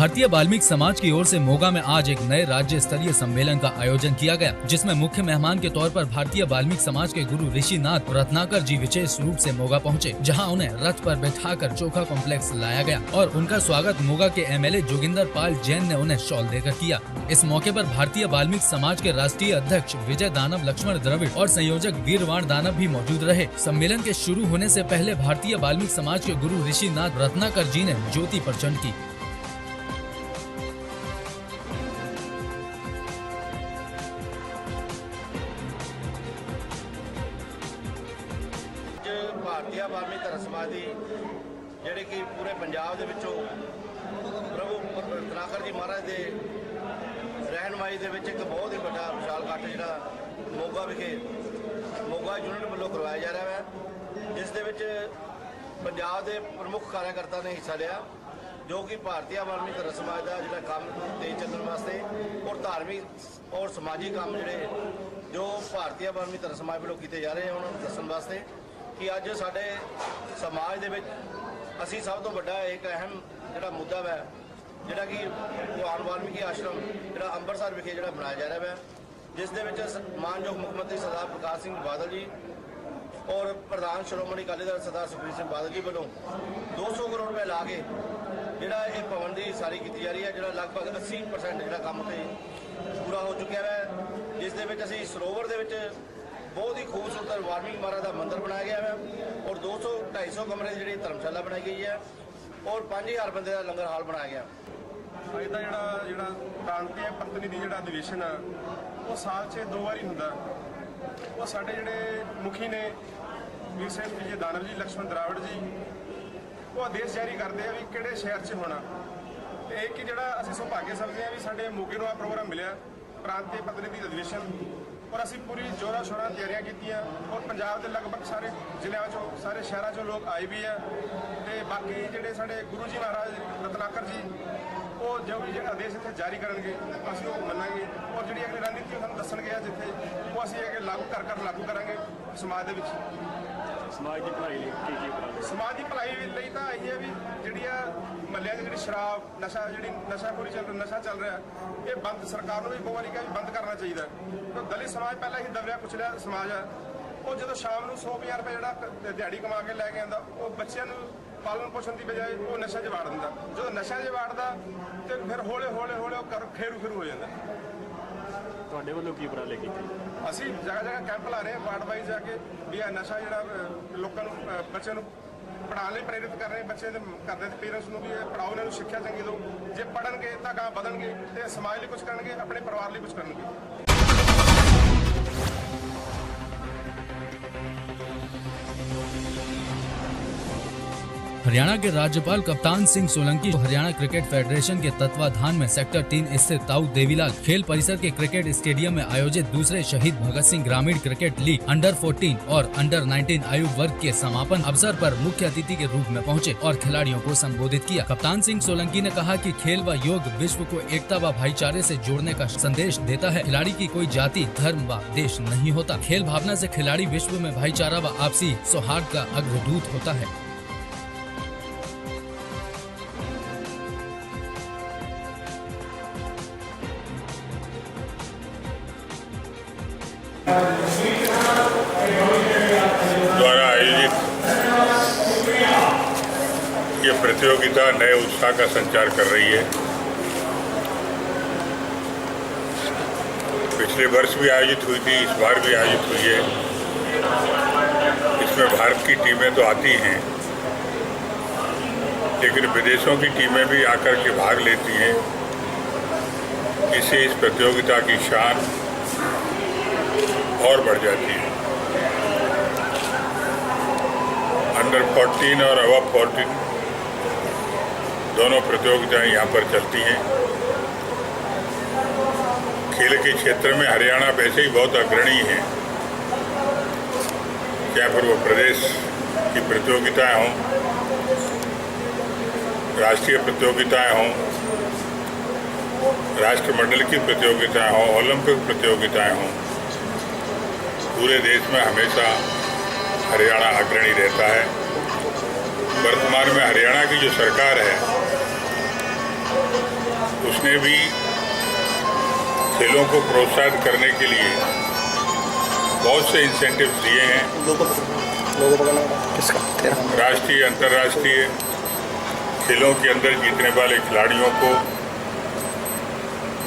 भारतीय वाल्मीकि समाज की ओर से मोगा में आज एक नए राज्य स्तरीय सम्मेलन का आयोजन किया गया, जिसमें मुख्य मेहमान के तौर पर भारतीय वाल्मीकि समाज के गुरु ऋषिनाथ रत्नाकर जी विशेष रूप से मोगा पहुंचे, जहां उन्हें रथ पर बैठाकर चोखा कॉम्प्लेक्स लाया गया और उनका स्वागत मोगा के एमएलए जोगिंदर पाल जैन ने उन्हें शॉल देकर किया। इस मौके पर भारतीय वाल्मीकि समाज के राष्ट्रीय अध्यक्ष विजय दानव लक्ष्मण द्रविड़ और संयोजक वीरवाण दानव भी मौजूद रहे। सम्मेलन के शुरू होने से पहले भारतीय वाल्मीकि समाज के गुरु ऋषिनाथ रत्नाकर जी ने ज्योति प्रचंड की। भारतीय वाल्मीकि धर्म समाज की जिहड़ी कि पूरे पंजाब दे विचों प्रभु रत्नाकर जी महाराज के रहनुमाई दे विच एक बहुत ही बड़ा विशाल इकट्ठ जिहड़ा मोगा विखे मोगा यूनिट वालों करवाया जा रहा है, जिस दे विच पंजाब के प्रमुख कार्यकर्ता ने हिस्सा लिया, जो कि भारतीय वाल्मीकि धर्म समाज का जिहड़ा काम तेज चलने वास्ते और धार्मिक और समाजी काम जिहड़े जो भारतीय वाल्मीकि धर्म समाज वालों किए जा रहे हैं उन्होंने दस्सण वास्ते कि अज साडे समाज दे विच असीं सब तो वड्डा एक अहम जिहड़ा मुद्दा है जिहड़ा कि भगवान वाल्मीकि आश्रम जिहड़ा अंमृतसर विखे जिहड़ा बनाया जा रहा है, जिस दे विच मानयोग मुख्यमंत्री सरदार प्रकाश सिंह बादल जी और प्रधान श्रोमणी अकाली दल सरदार सुखबीर सिंह बादल जी वालों 200 करोड़ रुपए ला के जिहड़ा ये भवन की सारी की जा रही है, जिहड़ा लगभग 80% जिहड़ा काम उत्ते पूरा हो चुका है, जिस दे विच असीं सरोवर दे विच बहुत ही खूबसूरत वाल्मीकि महाराज का मंदिर बनाया गया है और 200-250 कमरे की जी धर्मशाला बनाई गई है और 5000 बंदे का लंगर हाल बनाया गया। अज का जिहड़ा प्रांतीय प्रतिनिधि जिहड़ा अधिवेशन है वो साल 'ਚ 2 वारी हुंदा। वो साडे जिहड़े मुखी ने वीर साहिब विजय दानव जी लक्ष्मण द्राविड़ जी वो आदेश जारी करते हैं भी किहड़े शहर 'ਚ होना, तो एक कि जिहड़ा असीं सुभागे समझदे हैं भी साडे मोगे नूं आ प्रोग्राम मिलिया प्रांतीय प्रतिनिधि अधिवेशन और असी पूरी जोरा शोरा तैयारियां कीतियां और पंजाब के लगभग सारे जिलों चों सारे शहरों चों लोग आए भी है, तो बाकी जिहड़े साडे गुरु जी महाराज रत्नाकर जी वो जो भी आदेश इत्थे जारी करेंगे असीं वो मन्नांगे और जिहड़ी अगली रणनीति सानूं दस्सणगे जिथे वो असीं अगे लागू करांगे समाज दे विच। समाज की भलाई समाज की भलाई लई तां इह है भी जिहड़ी आ महल्लिਆਂ 'ਚ जिहड़ी शराब नशा जिहड़ी नशाखोरी नशा चल रहा है ये बंद सरकार को भी एक बारी भी बंद करना चाहिए। तो दलित समाज पहला ही दबिया कुचलिया समाज है, वो जो शाम को 100-50 रुपये जिहड़ा दिहाड़ी कमा के लैके आंदा वो बच्चों पालन पोषण की बजाय वो नशा 'ਚ वाड़ दिंदा, जो नशा 'ਚ वाड़दा तो फिर हौले हौले खेरू हो जाता। ਤੁਹਾਡੇ ਵੱਲੋਂ ਕੀ ਉਪਰਾਲੇ ਕੀਤੇ? ਅਸੀਂ जगह जगह कैंप ला रहे हैं वार्ड वाइज जाके भी आ नशा जिहड़ा लोगों बच्चों पढ़ाने लिए प्रेरित कर रहे हैं, बच्चे घर के पेरेंट्स को भी पढ़ाओ, इन्होंने शिक्षा चंगी दो, जे पढ़नगे तो अगां वधणगे ते समाज लिए कुछ करनगे, अपने परिवार लिए कुछ करनगे। हरियाणा के राज्यपाल कप्तान सिंह सोलंकी हरियाणा क्रिकेट फेडरेशन के तत्वाधान में सेक्टर 3 स्थित ताऊ देवीलाल खेल परिसर के क्रिकेट स्टेडियम में आयोजित दूसरे शहीद भगत सिंह ग्रामीण क्रिकेट लीग अंडर 14 और अंडर 19 आयु वर्ग के समापन अवसर पर मुख्य अतिथि के रूप में पहुंचे और खिलाड़ियों को संबोधित किया। कप्तान सिंह सोलंकी ने कहा कि खेल व योग विश्व को एकता व भाईचारे से जोड़ने का संदेश देता है। खिलाड़ी की कोई जाति धर्म व देश नहीं होता। खेल भावना से खिलाड़ी विश्व में भाईचारा व आपसी सौहार्द का अग्रदूत होता है। द्वारा आयोजित ये प्रतियोगिता नए उत्साह का संचार कर रही है। पिछले वर्ष भी आयोजित हुई थी, इस बार भी आयोजित हुई है। इसमें भारत की टीमें तो आती हैं, लेकिन विदेशों की टीमें भी आकर के भाग लेती हैं। इससे इस प्रतियोगिता की शान और बढ़ जाती है। अंडर 14 और अबव 14 दोनों प्रतियोगिताएं यहाँ पर चलती हैं। खेल के क्षेत्र में हरियाणा वैसे ही बहुत अग्रणी है, चाहे फिर वो प्रदेश की प्रतियोगिताएं हों, राष्ट्रीय प्रतियोगिताएं हों, राष्ट्रमंडल की प्रतियोगिताएं हों, ओलंपिक प्रतियोगिताएं हों, पूरे देश में हमेशा हरियाणा अग्रणी रहता है। वर्तमान में हरियाणा की जो सरकार है उसने भी खेलों को प्रोत्साहित करने के लिए बहुत से इंसेंटिव दिए हैं। राष्ट्रीय अंतर्राष्ट्रीय खेलों के अंदर जीतने वाले खिलाड़ियों को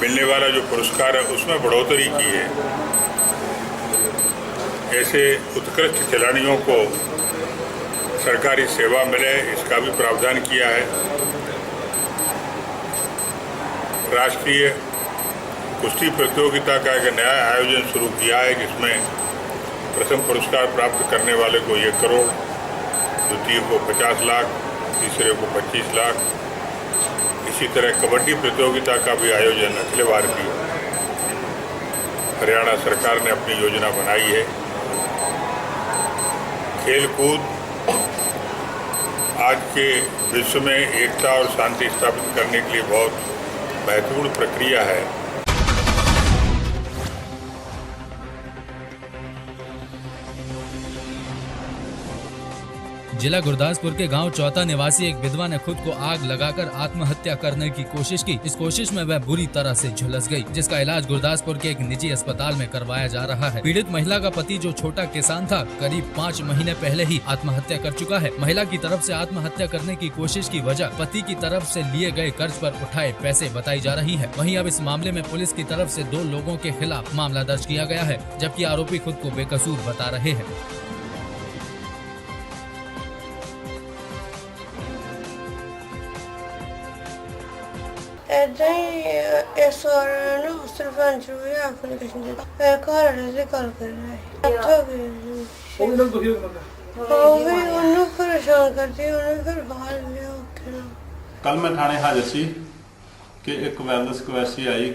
मिलने वाला जो पुरस्कार है उसमें बढ़ोतरी की है। ऐसे उत्कृष्ट खिलाड़ियों को सरकारी सेवा मिले इसका भी प्रावधान किया है। राष्ट्रीय कुश्ती प्रतियोगिता का एक नया आयोजन शुरू किया है जिसमें प्रथम पुरस्कार प्राप्त करने वाले को 1 करोड़, द्वितीय को 50 लाख, तीसरे को 25 लाख। इसी तरह कबड्डी प्रतियोगिता का भी आयोजन अखिल भारतीय हरियाणा सरकार ने अपनी योजना बनाई है। खेल कूद आज के विश्व में एकता और शांति स्थापित करने के लिए बहुत महत्वपूर्ण प्रक्रिया है। जिला गुरदासपुर के गांव चौथा निवासी एक विधवा ने खुद को आग लगाकर आत्महत्या करने की कोशिश की। इस कोशिश में वह बुरी तरह से झुलस गई, जिसका इलाज गुरदासपुर के एक निजी अस्पताल में करवाया जा रहा है। पीड़ित महिला का पति जो छोटा किसान था, करीब 5 महीने पहले ही आत्महत्या कर चुका है। महिला की तरफ से आत्महत्या करने की कोशिश की वजह पति की तरफ से लिए गए कर्ज पर उठाए पैसे बताई जा रही है। वहीं अब इस मामले में पुलिस की तरफ से 2 लोगों के खिलाफ मामला दर्ज किया गया है, जबकि आरोपी खुद को बेकसूर बता रहे हैं। ऐदा ही इस बार ना सरपंच भी एप्लीकेशन दी घर वाले से गल कर रहा है ਉਹਨੂੰ ਪਰੇਸ਼ਾਨ ਕਰਦੀ ਉਹਨੇ ਫਿਰ ਬਾਹਰ ਲਿਆ ਔਖੇ ਨਾਲ। ਕੱਲ ਮੈਂ ਥਾਣੇ ਹਾਜ਼ਰ ਸੀ ਕਿ ਇੱਕ ਵੈਲਨੈਸ ਕੁਐਸੀ ਆਈ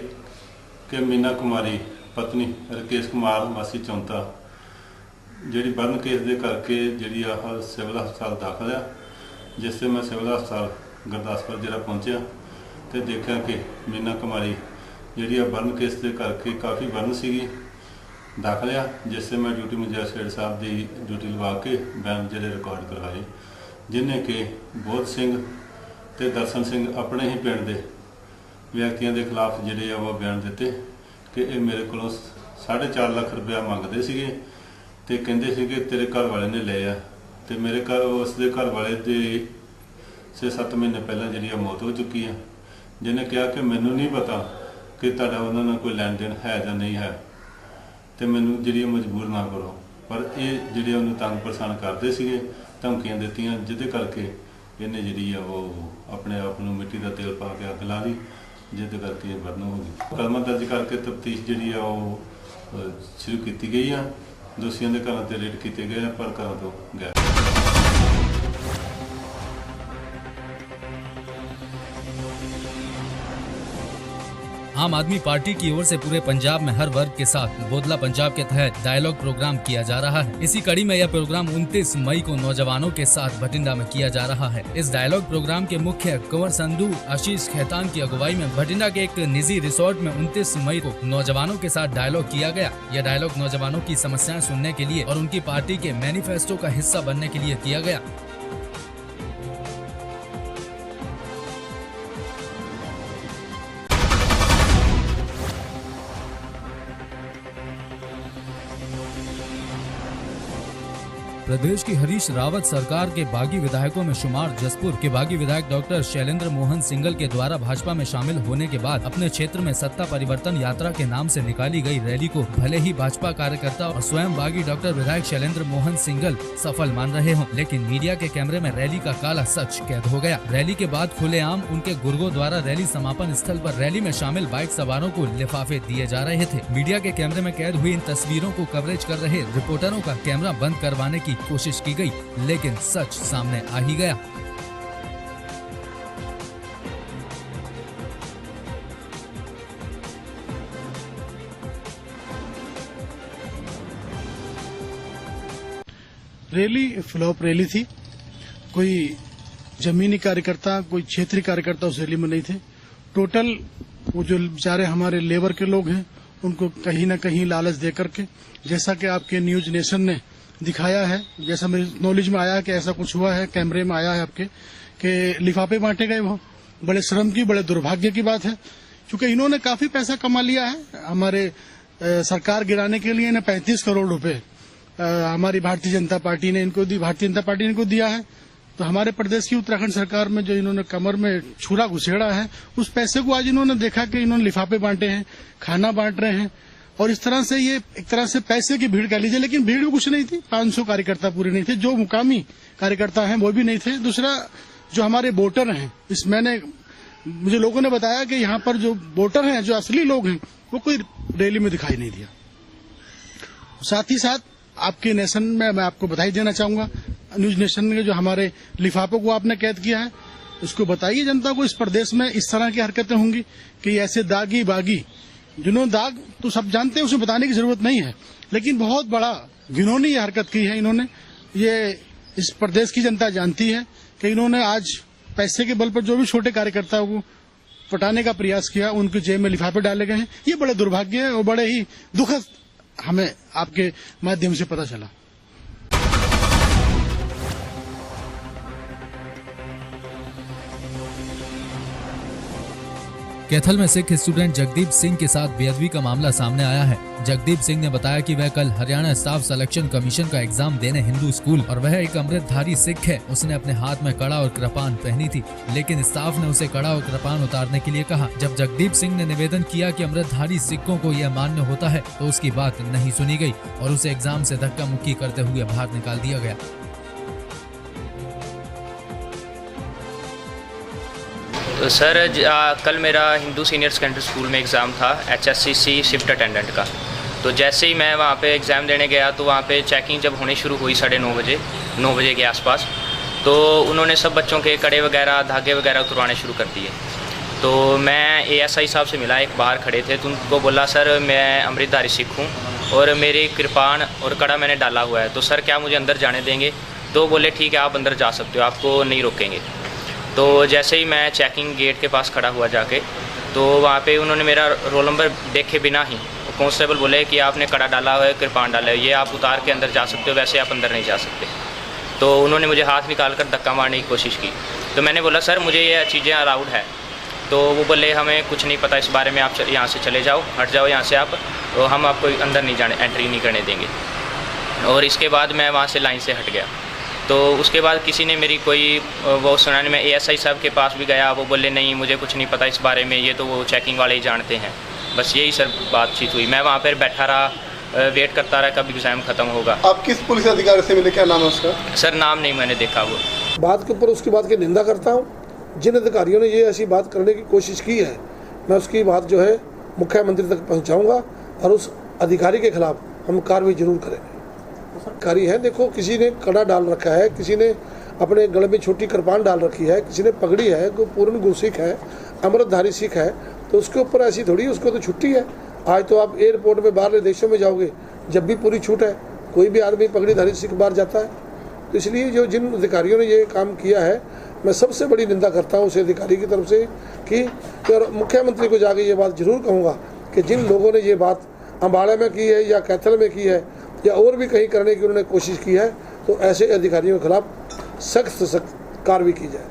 ਕਿ ਮੀਨਾ ਕੁਮਾਰੀ ਪਤਨੀ ਰਕੇਸ਼ ਕੁਮਾਰ ਵਾਸੀ ਚੌਂਤਾ ਜਿਹੜੀ ਬਰਨ ਕੇਸ ਦੇ ਕਰਕੇ ਜਿਹੜੀ ਆਹ ਸਿਵਲ ਹਸਪਤਾਲ ਦਾਖਲ ਆ, ਜਿਸ ਤੇ ਮੈਂ ਸਿਵਲ ਹਸਪਤਾਲ ਗੁਰਦਾਸਪੁਰ ਜਿਹੜਾ ਪਹੁੰਚਿਆ ਤੇ ਦੇਖਿਆ ਕਿ ਮੀਨਾ ਕੁਮਾਰੀ ਜਿਹੜੀ ਆ ਬਰਨ ਕੇਸ ਦੇ ਕਰਕੇ ਕਾਫੀ ਬਰਨ ਸੀਗੀ दाखिल आ, जिससे मैं ड्यूटी मजिस्ट्रेट साहब की ड्यूटी लवा के बयान जोड़े रिकॉर्ड करवाए, जिन्हें कि बोध सिंह ते दर्शन सिंह अपने ही पिंड के व्यक्तियों के खिलाफ जोड़े वो बयान दिते कि ये मेरे को 4.5 लाख रुपया मंगते थे तो कहते थे तेरे घर वाले ने लिया तो मेरे घर उसके घर वाले के 6-7 महीने पहले जी मौत हो चुकी है, जिन्हें कहा कि मैनू नहीं पता कि तुहाडा उन्होंने कोई लैन देन है या नहीं है तो मैनू जी मजबूर ना करो। पर ये जी तंग परेशान करते थे, धमकियां दित्तियां, जिदे करके इन्हें जी वो अपने आप को मिट्टी का तेल पा के अग ला ली, जिद करके बदन हो गई। मुकदमा दर्ज करके तफ्तीश जी शुरू की गई है। दोषियों के घरों से रेड किए गए पर घरों तो गए। आम आदमी पार्टी की ओर से पूरे पंजाब में हर वर्ग के साथ बोदला पंजाब के तहत डायलॉग प्रोग्राम किया जा रहा है। इसी कड़ी में यह प्रोग्राम 29 मई को नौजवानों के साथ भटिंडा में किया जा रहा है। इस डायलॉग प्रोग्राम के मुख्य कुंवर संधू आशीष खेतान की अगुवाई में भटिंडा के एक निजी रिसोर्ट में 29 मई को नौजवानों के साथ डायलॉग किया गया। यह डायलॉग नौजवानों की समस्याएं सुनने के लिए और उनकी पार्टी के मैनिफेस्टो का हिस्सा बनने के लिए किया गया। प्रदेश की हरीश रावत सरकार के बागी विधायकों में शुमार जसपुर के बागी विधायक डॉक्टर शैलेंद्र मोहन सिंगल के द्वारा भाजपा में शामिल होने के बाद अपने क्षेत्र में सत्ता परिवर्तन यात्रा के नाम से निकाली गई रैली को भले ही भाजपा कार्यकर्ता और स्वयं बागी डॉक्टर विधायक शैलेंद्र मोहन सिंगल सफल मान रहे हों, लेकिन मीडिया के कैमरे में रैली का काला सच कैद हो गया। रैली के बाद खुलेआम उनके गुर्गों द्वारा रैली समापन स्थल पर रैली में शामिल बाइक सवारों को लिफाफे दिए जा रहे थे। मीडिया के कैमरे में कैद हुई इन तस्वीरों को कवरेज कर रहे रिपोर्टरों का कैमरा बंद करवाने की कोशिश की गई, लेकिन सच सामने आ ही गया। रैली फ्लॉप रैली थी। कोई जमीनी कार्यकर्ता, कोई क्षेत्रीय कार्यकर्ता उस रैली में नहीं थे। टोटल वो जो बेचारे हमारे लेबर के लोग हैं उनको कहीं न कहीं लालच दे करके, जैसा कि आपके न्यूज नेशन ने दिखाया है, जैसा मेरे नॉलेज में आया है कि ऐसा कुछ हुआ है, कैमरे में आया है आपके कि लिफाफे बांटे गए वो बड़े श्रम की, बड़े दुर्भाग्य की बात है, क्योंकि इन्होंने काफी पैसा कमा लिया है। हमारे सरकार गिराने के लिए इन्हें 35 करोड़ रुपए हमारी भारतीय जनता पार्टी ने इनको दिया है। तो हमारे प्रदेश की उत्तराखंड सरकार में जो इन्होंने कमर में छुरा घुसेड़ा है, उस पैसे को आज इन्होंने देखा कि इन्होंने लिफाफे बांटे हैं, खाना बांट रहे हैं, और इस तरह से ये एक तरह से पैसे की भीड़ कह लीजिए, लेकिन भीड़ भी कुछ नहीं थी। 500 कार्यकर्ता पूरे नहीं थे, जो मुकामी कार्यकर्ता हैं वो भी नहीं थे। दूसरा, जो हमारे वोटर हैं, मुझे लोगों ने बताया कि यहाँ पर जो वोटर हैं, जो असली लोग हैं, वो कोई रैली में दिखाई नहीं दिया। साथ ही साथ आपके नेशन में मैं आपको बधाई देना चाहूंगा, न्यूज नेशन के जो हमारे लिफाफों को आपने कैद किया है, उसको बताइए जनता को इस प्रदेश में इस तरह की हरकतें होंगी कि ऐसे दागी बागी, जिन्होंने दाग तो सब जानते हैं, उसे बताने की जरूरत नहीं है, लेकिन बहुत बड़ा घिनौनी ये हरकत की है इन्होंने। ये इस प्रदेश की जनता जानती है कि इन्होंने आज पैसे के बल पर जो भी छोटे कार्यकर्ताओं को पटाने का प्रयास किया, उनके जेब में लिफाफे डाले गए हैं। ये बड़े दुर्भाग्य है और बड़े ही दुखद हमें आपके माध्यम से पता चला। कैथल में सिख स्टूडेंट जगदीप सिंह के साथ बेअदबी का मामला सामने आया है। जगदीप सिंह ने बताया कि वह कल हरियाणा स्टाफ सिलेक्शन कमीशन का एग्जाम देने हिंदू स्कूल, और वह एक अमृतधारी सिख है। उसने अपने हाथ में कड़ा और कृपान पहनी थी, लेकिन स्टाफ ने उसे कड़ा और कृपान उतारने के लिए कहा। जब जगदीप सिंह ने निवेदन किया कि अमृतधारी सिखों को यह मान्य होता है, तो उसकी बात नहीं सुनी गई और उसे एग्जाम से धक्का मुक्की करते हुए बाहर निकाल दिया गया। तो सर, कल मेरा हिंदू सीनियर सेकेंडरी स्कूल में एग्ज़ाम था HSCC शिफ्ट अटेंडेंट का। तो जैसे ही मैं वहाँ पे एग्ज़ाम देने गया, तो वहाँ पे चेकिंग जब होनी शुरू हुई 9:30 बजे के आसपास, तो उन्होंने सब बच्चों के कड़े वगैरह, धागे वगैरह उतरवाने शुरू कर दिए। तो मैं ASI साहब से मिला, एक बाहर खड़े थे, तो उनको बोला सर मैं अमृतधारी सिख हूँ और मेरी कृपान और कड़ा मैंने डाला हुआ है, तो सर क्या मुझे अंदर जाने देंगे? तो बोले ठीक है, आप अंदर जा सकते हो, आपको नहीं रोकेंगे। तो जैसे ही मैं चेकिंग गेट के पास खड़ा हुआ जाके, तो वहाँ पे उन्होंने मेरा रोल नंबर देखे बिना ही कांस्टेबल बोले कि आपने कड़ा डाला हुआ है, कृपान डाला है, ये आप उतार के अंदर जा सकते हो, वैसे आप अंदर नहीं जा सकते। तो उन्होंने मुझे हाथ निकाल कर धक्का मारने की कोशिश की। तो मैंने बोला सर मुझे ये चीज़ें अलाउड है। तो वो बोले हमें कुछ नहीं पता इस बारे में, आप यहाँ से चले जाओ, हट जाओ यहाँ से आप, तो हम आपको अंदर नहीं जाने, एंट्री नहीं करने देंगे। और इसके बाद मैं वहाँ से लाइन से हट गया। तो उसके बाद किसी ने मेरी कोई वो सुनाने में ASI साहब के पास भी गया, वो बोले नहीं मुझे कुछ नहीं पता इस बारे में, ये तो वो चेकिंग वाले ही जानते हैं। बस यही सर बातचीत हुई। मैं वहाँ पर बैठा रहा, वेट करता रहा कब एग्ज़ाम ख़त्म होगा। आप किस पुलिस अधिकारी से मिले, क्या नाम है उसका? सर नाम नहीं मैंने देखा। वो बात के ऊपर उसकी बात की निंदा करता हूँ। जिन अधिकारियों ने ये ऐसी बात करने की कोशिश की है, मैं उसकी बात जो है मुख्यमंत्री तक पहुँचाऊँगा और उस अधिकारी के खिलाफ हम कार्रवाई जरूर करेंगे। सरकारी है, देखो किसी ने कड़ा डाल रखा है, किसी ने अपने गले में छोटी कृपान डाल रखी है, किसी ने पगड़ी है, कोई पूर्ण गुरसिख है, अमृतधारी सिख है, तो उसके ऊपर ऐसी थोड़ी, उसको तो छुट्टी है। आज तो आप एयरपोर्ट में बाहर देशों में जाओगे, जब भी पूरी छूट है, कोई भी आदमी पगड़ीधारी सिख बाहर जाता है। तो इसलिए जो जिन अधिकारियों ने ये काम किया है, मैं सबसे बड़ी निंदा करता हूँ उस अधिकारी की तरफ से कि और मुख्यमंत्री को जाके ये बात जरूर कहूँगा कि जिन लोगों ने ये बात अम्बाड़ा में की है या कैथल में की है या और भी कहीं करने की उन्होंने कोशिश की है, तो ऐसे अधिकारियों के खिलाफ सख्त से सख्त कार्रवाई की जाए।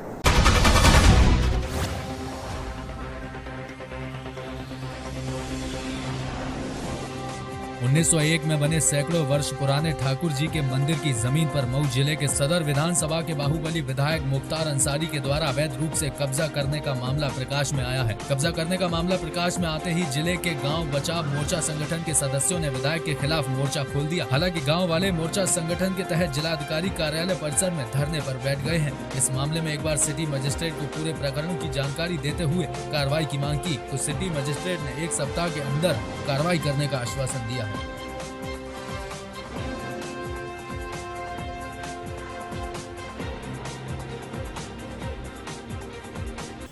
1901 में बने सैकड़ों वर्ष पुराने ठाकुर जी के मंदिर की जमीन पर मऊ जिले के सदर विधानसभा के बाहुबली विधायक मुख्तार अंसारी के द्वारा अवैध रूप से कब्जा करने का मामला प्रकाश में आया है। कब्जा करने का मामला प्रकाश में आते ही जिले के गांव बचाव मोर्चा संगठन के सदस्यों ने विधायक के खिलाफ मोर्चा खोल दिया। हालांकि गाँव वाले मोर्चा संगठन के तहत जिलाधिकारी कार्यालय परिसर में धरने पर बैठ गए हैं। इस मामले में एक बार सिटी मजिस्ट्रेट को पूरे प्रकरण की जानकारी देते हुए कार्रवाई की मांग की, तो सिटी मजिस्ट्रेट ने 1 सप्ताह के अंदर कार्रवाई करने का आश्वासन दिया है।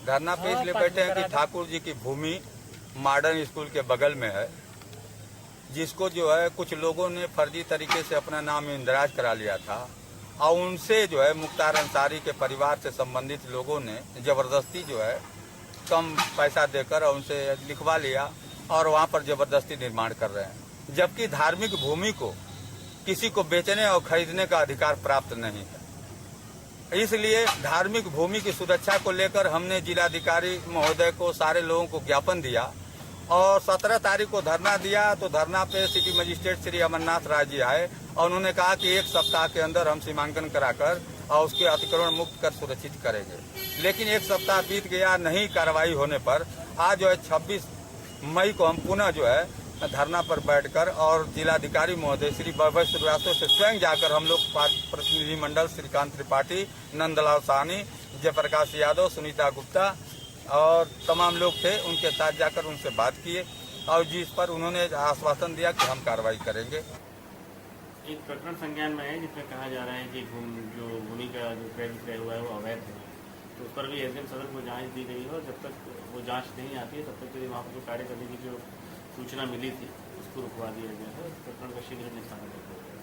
धरना पे इसलिए बैठे हैं कि ठाकुर जी की भूमि मॉडर्न स्कूल के बगल में है, जिसको जो है कुछ लोगों ने फर्जी तरीके से अपना नाम इंदराज करा लिया था और उनसे जो है मुख्तार अंसारी के परिवार से संबंधित लोगों ने जबरदस्ती जो है कम पैसा देकर उनसे लिखवा लिया और वहाँ पर जबरदस्ती निर्माण कर रहे हैं, जबकि धार्मिक भूमि को किसी को बेचने और खरीदने का अधिकार प्राप्त नहीं है। इसलिए धार्मिक भूमि की सुरक्षा को लेकर हमने जिलाधिकारी महोदय को सारे लोगों को ज्ञापन दिया और 17 तारीख को धरना दिया। तो धरना पे सिटी मजिस्ट्रेट श्री अमरनाथ राय जी आए और उन्होंने कहा कि 1 सप्ताह के अंदर हम सीमांकन कराकर और उसके अतिक्रमण मुक्त कर सुरक्षित करेंगे। लेकिन 1 सप्ताह बीत गया, नहीं कार्रवाई होने पर आज जो है 26 मई को हम पुनः जो है धरना पर बैठकर और जिलाधिकारी महोदय श्री वैभव श्रीवास्तव से स्वयं जाकर हम लोग प्रतिनिधिमंडल श्रीकांत त्रिपाठी, नंदलाल साहनी, जयप्रकाश यादव, सुनीता गुप्ता और तमाम लोग थे, उनके साथ जाकर उनसे बात किए और जिस पर उन्होंने आश्वासन दिया कि हम कार्रवाई करेंगे। एक प्रकरण संज्ञान में है जिसमें कहा जा रहा है कि जो भूमि का जो क्रय विक्रय हुआ है वो अवैध है, तो उस पर भी एसडीएम सदर को जांच दी गई है और जब तक वो जांच नहीं आती है तब तक के लिए वहाँ पर जो कार्य करने की जो सूचना मिली थी उसको रुकवा दिया गया है। इस प्रकरण का शीघ्र निस्तारण किया जाएगा।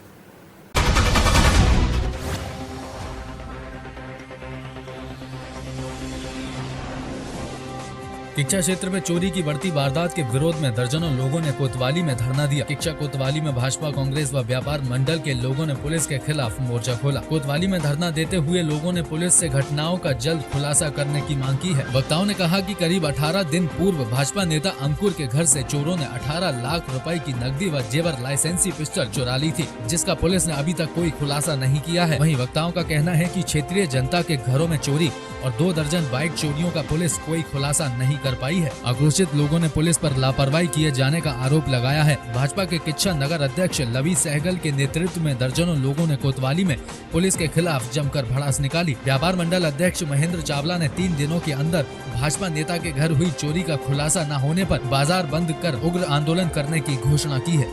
किच्चा क्षेत्र में चोरी की बढ़ती वारदात के विरोध में दर्जनों लोगों ने कोतवाली में धरना दिया। किच्चा कोतवाली में भाजपा, कांग्रेस व व्यापार मंडल के लोगों ने पुलिस के खिलाफ मोर्चा खोला। कोतवाली में धरना देते हुए लोगों ने पुलिस से घटनाओं का जल्द खुलासा करने की मांग की है। वक्ताओं ने कहा कि करीब 18 दिन पूर्व भाजपा नेता अंकुर के घर से चोरों ने 18 लाख रुपए की नकदी व जेवर लाइसेंसी पिस्टल चुरा ली थी, जिसका पुलिस ने अभी तक कोई खुलासा नहीं किया है। वहीं वक्ताओं का कहना है कि क्षेत्रीय जनता के घरों में चोरी और 2 दर्जन बाइक चोरियों का पुलिस कोई खुलासा नहीं कर पाई है। आक्रोशित लोगों ने पुलिस पर लापरवाही किए जाने का आरोप लगाया है। भाजपा के किच्चा नगर अध्यक्ष लवी सहगल के नेतृत्व में दर्जनों लोगों ने कोतवाली में पुलिस के खिलाफ जमकर भड़ास निकाली। व्यापार मंडल अध्यक्ष महेंद्र चावला ने 3 दिनों के अंदर भाजपा नेता के घर हुई चोरी का खुलासा न होने पर बाजार बंद कर उग्र आंदोलन करने की घोषणा की है।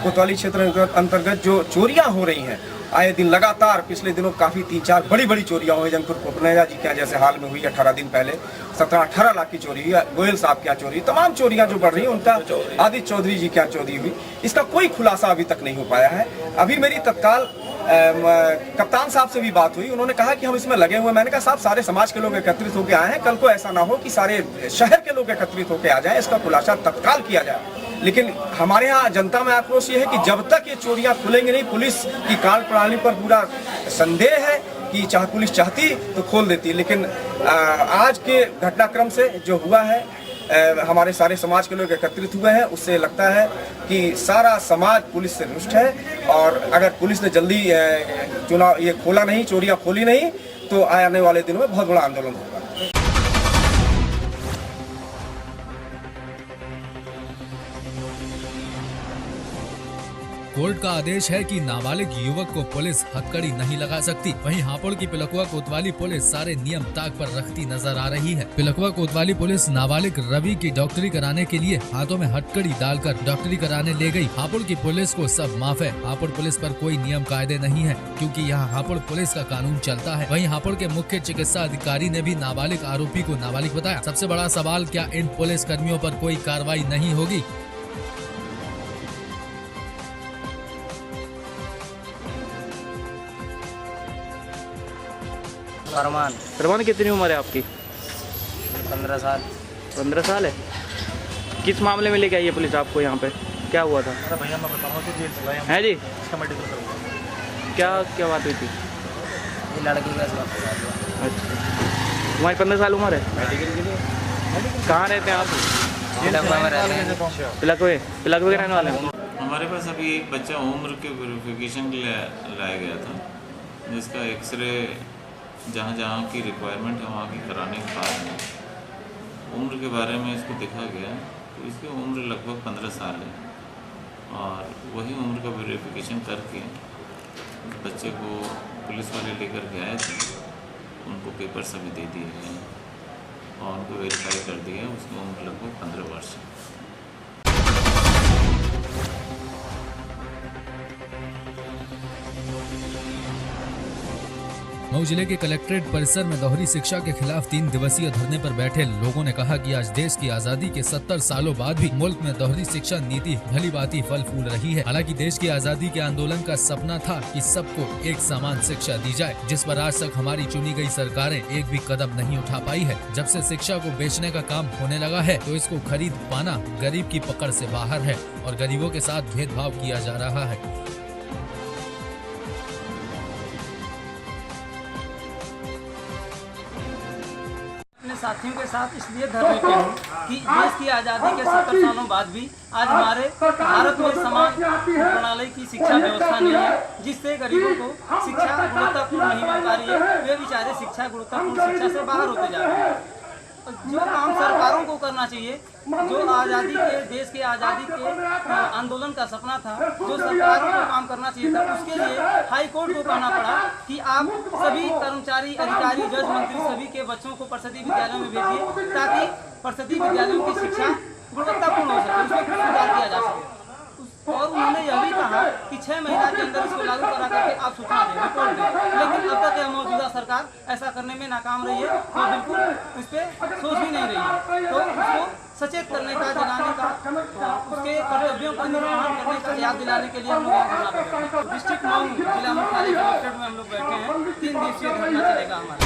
कोतवाली क्षेत्र अंतर्गत जो चोरियां हो रही हैं आए दिन लगातार पिछले दिनों काफी 3-4 बड़ी चोरियां हुई। जनपुर पोपनेजा जी क्या जैसे हाल में हुई 18 दिन पहले 17-18 लाख की चोरी हुई, गोयल साहब क्या चोरी, तमाम चोरियां जो बढ़ रही हैं उनका आदित्य चौधरी जी क्या चोरी हुई, इसका कोई खुलासा अभी तक नहीं हो पाया है। अभी मेरी तत्काल कप्तान साहब से भी बात हुई, उन्होंने कहा कि हम इसमें लगे हुए। मैंने कहा साहब सारे समाज के लोग एकत्रित होकर आए हैं, कल को ऐसा ना हो कि सारे शहर के लोग एकत्रित होकर आ जाए, इसका खुलासा तत्काल किया जाए। लेकिन हमारे यहाँ जनता में आक्रोश ये है कि जब तक ये चोरियां खुलेंगी नहीं, पुलिस की कार्यप्रणाली पर पूरा संदेह है कि पुलिस चाहती तो खोल देती। लेकिन आज के घटनाक्रम से जो हुआ है, हमारे सारे समाज के लोग एकत्रित हुए हैं, उससे लगता है कि सारा समाज पुलिस से रुष्ट है और अगर पुलिस ने जल्दी चुनाव ये खोला नहीं, चोरियां खोली नहीं, तो आने वाले दिनों में बहुत बड़ा आंदोलन होगा। कोर्ट का आदेश है कि नाबालिग युवक को पुलिस हथकड़ी नहीं लगा सकती। वहीं हापुड़ की पिलकुआ कोतवाली पुलिस सारे नियम ताक पर रखती नजर आ रही है। पिलकुआ कोतवाली पुलिस नाबालिग रवि की डॉक्टरी कराने के लिए हाथों में हथकड़ी डालकर डॉक्टरी कराने ले गई। हापुड़ की पुलिस को सब माफ है। हापुड़ पुलिस पर कोई नियम कायदे नहीं है क्योंकि यहाँ हापुड़ पुलिस का कानून चलता है। वहीं हापुड़ के मुख्य चिकित्सा अधिकारी ने भी नाबालिग आरोपी को नाबालिग बताया। सबसे बड़ा सवाल, क्या इन पुलिस कर्मियों पर कोई कार्रवाई नहीं होगी? फरमान कितनी उम्र है आपकी? 15 साल। 15 साल है। किस मामले में लेके आई है पुलिस आपको यहाँ पे? क्या हुआ था? अरे भैया मैं बताऊँ कि जेल से है जी, इसका मेडिकल करवाया। क्या बात हुई थी? ये लड़की का इस वक्त हुआ। अच्छा, तुम्हारी 15 साल उम्र है? मेडिकल के लिए। कहाँ रहते हैं आप? पिलकुए के रहने वाले हैं। हमारे पास अभी एक बच्चा उम्र के वेरिफिकेशन के लिए लाया गया था, जिसका एक्सरे जहाँ की रिक्वायरमेंट है वहाँ की कराने के बाद उम्र के बारे में इसको देखा गया तो इसकी उम्र लगभग 15 साल है और वही उम्र का वेरिफिकेशन करके बच्चे को पुलिस वाले लेकर के आए थे। उनको पेपर्स अभी दे दिए गए और उनको वेरीफाई कर दिया। उसकी उम्र लगभग 15 वर्ष है। मऊ जिले के कलेक्ट्रेट परिसर में दोहरी शिक्षा के खिलाफ 3 दिवसीय धरने पर बैठे लोगों ने कहा कि आज देश की आजादी के 70 सालों बाद भी मुल्क में दोहरी शिक्षा नीति भली भांति फल फूल रही है। हालांकि देश की आजादी के आंदोलन का सपना था कि सबको एक समान शिक्षा दी जाए, जिस पर आज तक हमारी चुनी गई सरकारें एक भी कदम नहीं उठा पाई है। जब से शिक्षा को बेचने का काम होने लगा है तो इसको खरीद पाना गरीब की पकड़ से बाहर है और गरीबों के साथ भेदभाव किया जा रहा है। साथियों के साथ इसलिए धरने पे हूँ कि देश की आज़ादी के 70 सालों बाद भी आज हमारे भारत में समान प्रणाली की शिक्षा व्यवस्था नहीं है, जिससे गरीबों को शिक्षा गुणवत्तापूर्ण नहीं मिल पा रही है। वे बेचारे शिक्षा गुणवत्तापूर्ण शिक्षा से बाहर होते जा रहे हैं। जो काम सरकारों को करना चाहिए, जो आज़ादी के देश के आज़ादी के आंदोलन का सपना था, जो सरकारों को काम करना चाहिए था, उसके लिए हाई कोर्ट को कहना पड़ा कि आप सभी कर्मचारी, अधिकारी, जज, मंत्री सभी के बच्चों को परिषदीय विद्यालयों में भेजिए ताकि परिषदीय विद्यालयों की शिक्षा गुणवत्तापूर्ण हो सके, उसमें कुछ सुधार किया जा सके। और उन्होंने यह भी कहा कि 6 महीना के अंदर इसको लागू करा करके आप सूचना दें, रिपोर्ट दें, लेकिन अब तक यह मौजूदा सरकार ऐसा करने में नाकाम रही है और बिल्कुल इस पर सोच भी नहीं रही है। तो उसको सचेत करने का, जगाने का, उसके कर्तव्यों का निर्वहन करने का याद दिलाने के लिए हम लोग यहाँ धरना दे। डिस्ट्रिक्ट मऊ जिला मुख्यालय कलेक्ट्रेट में हम लोग बैठे हैं, 3 दिवसीय धरना चलेगा हमारा।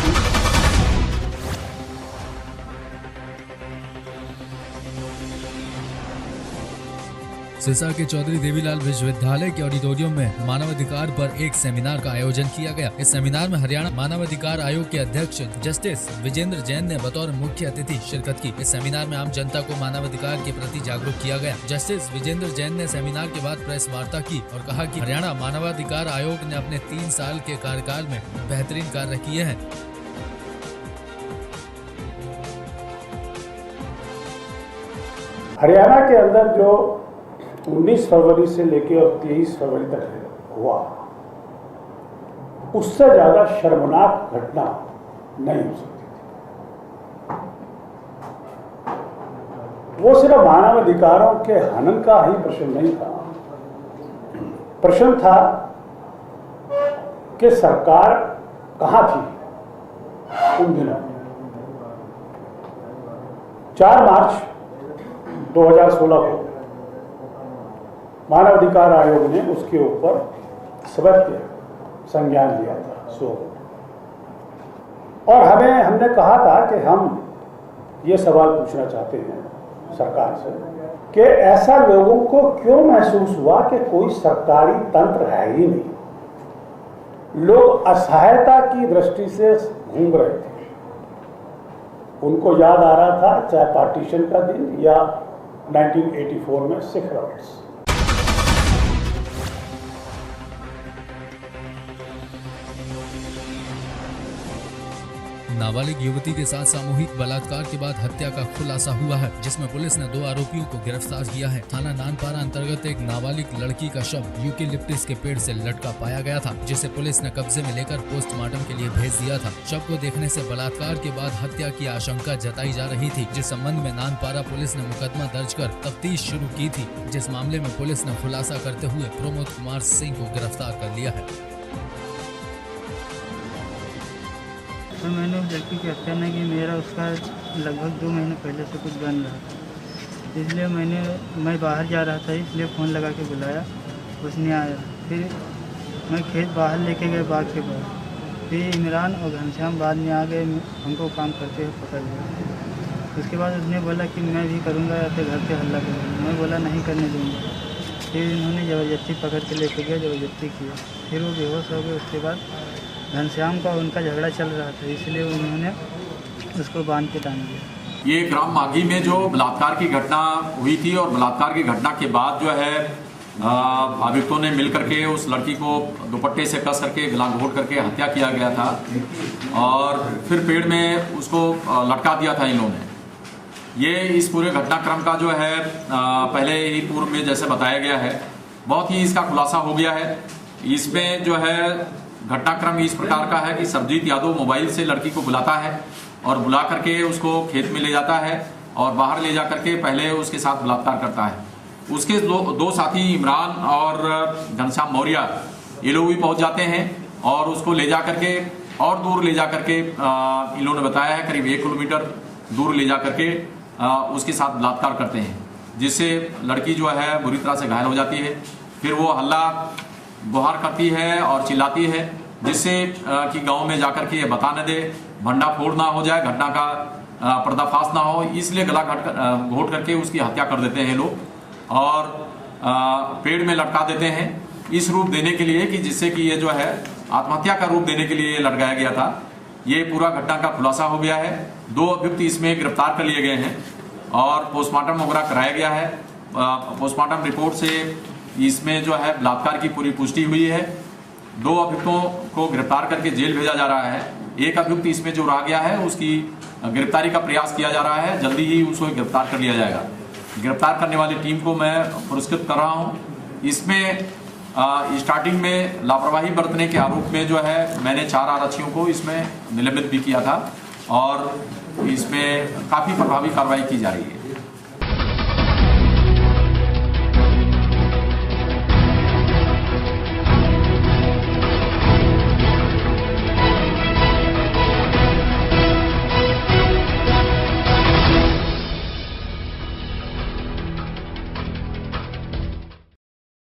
सिरसा के चौधरी देवीलाल विश्वविद्यालय के ऑडिटोरियम में मानवाधिकार पर एक सेमिनार का आयोजन किया गया। इस सेमिनार में हरियाणा मानवाधिकार आयोग के अध्यक्ष जस्टिस विजेंद्र जैन ने बतौर मुख्य अतिथि शिरकत की। इस सेमिनार में आम जनता को मानवाधिकार के प्रति जागरूक किया गया। जस्टिस विजेंद्र जैन ने सेमिनार के बाद प्रेस वार्ता की और कहा कि हरियाणा मानवाधिकार आयोग ने अपने 3 साल के कार्यकाल में बेहतरीन कार्य किए हैं। हरियाणा के अंदर जो 19 फरवरी से लेकर और 23 फरवरी तक हुआ, उससे ज्यादा शर्मनाक घटना नहीं हो सकती थी। वो सिर्फ मानवाधिकारों के हनन का ही प्रश्न नहीं था, प्रश्न था कि सरकार कहां थी उन दिनों। 4 मार्च 2016 को मानवाधिकार आयोग ने उसके ऊपर सत्य संज्ञान लिया था। और हमने कहा था कि हम ये सवाल पूछना चाहते हैं सरकार से कि ऐसा लोगों को क्यों महसूस हुआ कि कोई सरकारी तंत्र है ही नहीं। लोग असहायता की दृष्टि से घूम रहे थे। उनको याद आ रहा था चाहे पार्टीशन का दिन या 1984 में सिख राइट्स। नाबालिग युवती के साथ सामूहिक बलात्कार के बाद हत्या का खुलासा हुआ है, जिसमें पुलिस ने 2 आरोपियों को गिरफ्तार किया है। थाना नानपारा अंतर्गत एक नाबालिग लड़की का शव यूकेलिप्टस के पेड़ से लटका पाया गया था, जिसे पुलिस ने कब्जे में लेकर पोस्टमार्टम के लिए भेज दिया था। शव को देखने से बलात्कार के बाद हत्या की आशंका जताई जा रही थी, जिस संबंध में नानपारा पुलिस ने मुकदमा दर्ज कर तफ्तीश शुरू की थी, जिस मामले में पुलिस ने खुलासा करते हुए प्रमोद कुमार सिंह को गिरफ्तार कर लिया है। तो मैंने उस लड़की की हत्या नहीं की। मेरा उसका लगभग 2 महीने पहले से कुछ बन रहा था, इसलिए मैं बाहर जा रहा था, इसलिए फ़ोन लगा के बुलाया, उसने आया। फिर मैं खेत बाहर लेके गए बाग के पास, फिर इमरान और घनश्याम बाद में आ गए, हमको काम करते हुए पकड़ लिया। उसके बाद उसने बोला कि मैं भी करूँगा या फिर घर पे हल्ला करूँगा। मैं बोला नहीं करने दूँगा। फिर इन्होंने ज़बरदस्ती पकड़ के लेके गया, ज़बरदस्ती किया, फिर वो बेहोश हो गए। उसके बाद घनश्याम का उनका झगड़ा चल रहा था, इसलिए उन्होंने उसको बांध के टांग दिया। ये ग्राम माघी में जो बलात्कार की घटना हुई थी और बलात्कार की घटना के बाद जो है अभियुक्तों ने मिल करके उस लड़की को दुपट्टे से कस करके गला घोट करके हत्या किया गया था और फिर पेड़ में उसको लटका दिया था इन लोगों ने। ये इस पूरे घटनाक्रम का जो है पहले ही पूर्व में जैसे बताया गया है, बहुत ही इसका खुलासा हो गया है। इसमें जो है घटनाक्रम इस प्रकार का है कि सरजीत यादव मोबाइल से लड़की को बुलाता है और बुला करके उसको खेत में ले जाता है और बाहर ले जा करके पहले उसके साथ बलात्कार करता है। उसके दो साथी इमरान और घनश्याम मौर्य ये लोग भी पहुंच जाते हैं और उसको ले जा करके और दूर ले जा करके इन लोगों ने बताया है करीब 1 किलोमीटर दूर ले जा करके उसके साथ बलात्कार करते हैं, जिससे लड़की जो है बुरी तरह से घायल हो जाती है। फिर वो हल्ला गुहार करती है और चिल्लाती है, जिससे कि गांव में जाकर के ये बता न दे, भंडाफोड़ ना हो जाए, घटना का पर्दाफाश ना हो, इसलिए गला घोट करके उसकी हत्या कर देते हैं लोग और पेड़ में लटका देते हैं, इस रूप देने के लिए कि जिससे कि ये जो है आत्महत्या का रूप देने के लिए लटकाया गया था। ये पूरा घटना का खुलासा हो गया है। 2 अभियुक्त इसमें गिरफ्तार कर लिए गए हैं और पोस्टमार्टम वगैरह कराया गया है। पोस्टमार्टम रिपोर्ट से इसमें जो है बलात्कार की पूरी पुष्टि हुई है। 2 अभियुक्तों को गिरफ्तार करके जेल भेजा जा रहा है। एक अभियुक्त इसमें जो रह गया है उसकी गिरफ्तारी का प्रयास किया जा रहा है, जल्दी ही उसको गिरफ्तार कर लिया जाएगा। गिरफ्तार करने वाली टीम को मैं पुरस्कृत कर रहा हूँ। इसमें स्टार्टिंग में लापरवाही बरतने के आरोप में जो है मैंने 4 आरक्षियों को इसमें निलंबित भी किया था और इसमें काफ़ी प्रभावी कार्रवाई की जा रही है।